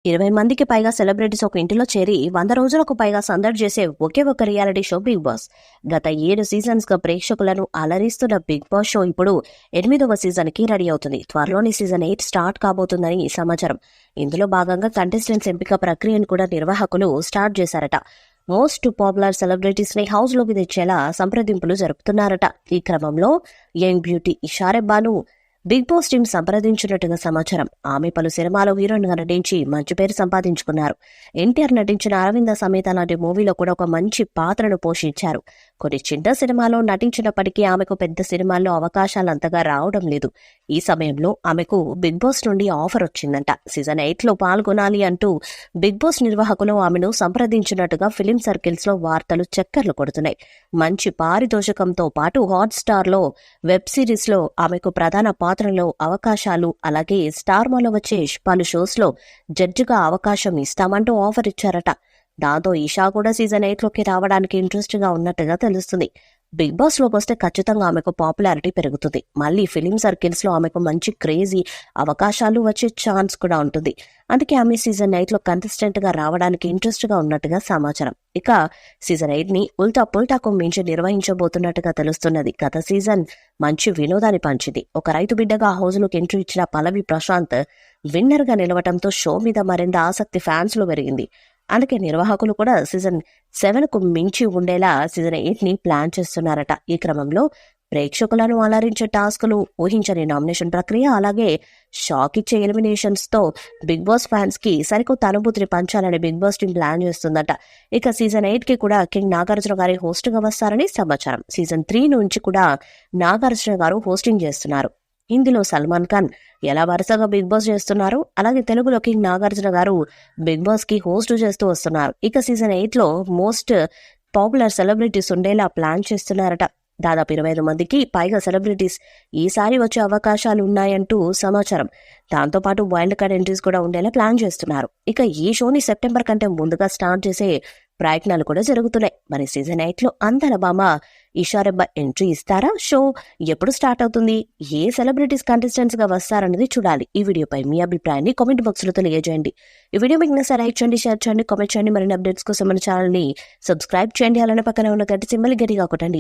20 మందికి పైగా సెలబ్రిటీస్ ఒక ఇంటిలో చేరి 100 రోజులకు పైగా సందడి చేసే ఒకే ఒక రియాలిటీ షో బిగ్ బాస్. గత 7 సీజన్స్ గా ప్రేక్షకులను అలరిస్తున్న బిగ్ బాస్ షో ఇప్పుడు 8వ సీజన్ కి రెడీ అవుతుంది. త్వరలోని సీజన్ 8 స్టార్ట్ కాబోతుందని సమాచారం. ఇందులో భాగంగా కంటెస్టెంట్స్ ఎంపిక ప్రక్రియను కూడా నిర్వాహకులు స్టార్ట్ చేశారట. మోస్ట్ పాపులర్ సెలబ్రిటీస్ ని హౌస్ లోకి తెచ్చేలా సంప్రదింపులు జరుపుతున్నారట. ఈ క్రమంలో యంగ్ బ్యూటీ ఇషారెబ్బాను బిగ్ బాస్ టీం సంప్రదించినట్టుగా సమాచారం. ఆమె పలు సినిమాలో హీరోయిన్ గా నటించి మంచి పేరు సంపాదించుకున్నారు. ఎన్టీఆర్ నటించిన అరవింద సమేత లాంటి మూవీలో కూడా ఒక మంచి పాత్రను పోషించారు. కొన్ని చిన్న సినిమాలో నటించినప్పటికీ ఆమెకు పెద్ద సినిమాల్లో అవకాశాలు అంతగా రావడం లేదు. ఈ సమయంలో ఆమెకు బిగ్ బాస్ నుండి ఆఫర్ వచ్చిందంట. సీజన్ 8 లో పాల్గొనాలి అంటూ బిగ్ బాస్ నిర్వాహకులు ఆమెను సంప్రదించినట్టుగా ఫిలిం సర్కిల్స్ లో వార్తలు చక్కర్లు కొడుతున్నాయి. మంచి పారితోషికంతో పాటు హాట్ స్టార్ లో వెబ్ సిరీస్ లో ఆమెకు ప్రధాన పాత్రలో అవకాశాలు, అలాగే స్టార్ మాలో వచ్చే పలు షోస్ లో జడ్జిగా అవకాశం ఇస్తామంటూ ఆఫర్ ఇచ్చారట. దాంతో ఈషా కూడా సీజన్ 8 లోకి రావడానికి ఇంట్రెస్ట్ గా ఉన్నట్టుగా తెలుస్తుంది. బిగ్ బాస్ లోకి వస్తే ఖచ్చితంగా ఆమెకు పాపులారిటీ పెరుగుతుంది. మళ్ళీ ఫిలిం సర్కిల్స్ లో ఆమెకు మంచి క్రేజీ అవకాశాలు వచ్చే ఛాన్స్ కూడా ఉంటుంది. అందుకే ఆమె సీజన్ 8 లో కంటెస్టెంట్ గా రావడానికి ఇంట్రెస్ట్ గా ఉన్నట్టుగా సమాచారం. ఇక సీజన్ 8 ని ఉల్టా పుల్టాకు మించి నిర్వహించబోతున్నట్టుగా తెలుస్తున్నది. గత సీజన్ మంచి వినోదాన్ని పంచింది. ఒక రైతు బిడ్డగా హౌస్ లోకి ఎంట్రీ ఇచ్చిన పల్లవి ప్రశాంత్ విన్నర్ గా నిలవటంతో షో మీద మరింత ఆసక్తి ఫ్యాన్స్ లో పెరిగింది. అందుకే నిర్వాహకులు కూడా సీజన్ 7 కు మించి ఉండేలా సీజన్ 8 ని ప్లాన్ చేస్తున్నారట. ఈ క్రమంలో ప్రేక్షకులను అలరించే టాస్కులు, ఊహించని నామినేషన్ ప్రక్రియ, అలాగే షాక్ ఇచ్చే ఎలిమినేషన్స్ తో బిగ్ బాస్ ఫ్యాన్స్ కి సరికొత్త అనుభూతిని పంచాలని బిగ్ బాస్ టీం ప్లాన్ చేస్తుందట. ఇక సీజన్ 8 కి కూడా కింగ్ నాగార్జున గారి హోస్ట్ గా వస్తారని సమాచారం. సీజన్ 3 నుంచి కూడా నాగార్జున గారు హోస్టింగ్ చేస్తున్నారు. హిందీలో సల్మాన్ ఖాన్ ఎలా వరుసగా బిగ్ బాస్ చేస్తున్నారు, అలాగే తెలుగులో కింగ్ నాగార్జున గారు బిగ్ బాస్ కి హోస్ట్ చేస్తూ వస్తున్నారు. ఇక సీజన్ 8 లో మోస్ట్ పాపులర్ సెలబ్రిటీస్ ఉండేలా ప్లాన్ చేస్తున్నారట. దాదాపు 25 మందికి పైగా సెలబ్రిటీస్ ఈసారి వచ్చే అవకాశాలు ఉన్నాయంటూ సమాచారం. దాంతోపాటు వైల్డ్ కార్డ్ ఎంట్రీస్ కూడా ఉండేలా ప్లాన్ చేస్తున్నారు. ఇక ఈ షోని సెప్టెంబర్ కంటే ముందుగా స్టార్ట్ చేసే ప్రయత్నాలు కూడా జరుగుతున్నాయి. మరి సీజన్ 8 లో అందర బామ ఇషారెబ్బా ఎంట్రీ ఇస్తారా? షో ఎప్పుడు స్టార్ట్ అవుతుంది? ఏ సెలబ్రిటీస్ కంటెస్టెంట్స్ గా వస్తారన్నది చూడాలి. ఈ వీడియోపై మీ అభిప్రాయాన్ని కామెంట్ బాక్స్ లో తెలియజేయండి. ఈ వీడియో మీకు నచ్చితే లైక్ చేయండి, షేర్ చేయండి, కామెంట్ చేయండి. మరిన్ని అప్డేట్స్ కోసం మన ఛానల్ ని సబ్స్క్రైబ్ చేయండి. అలానే పక్కన ఉన్న గంట సింబల్ గట్టిగా కొట్టండి.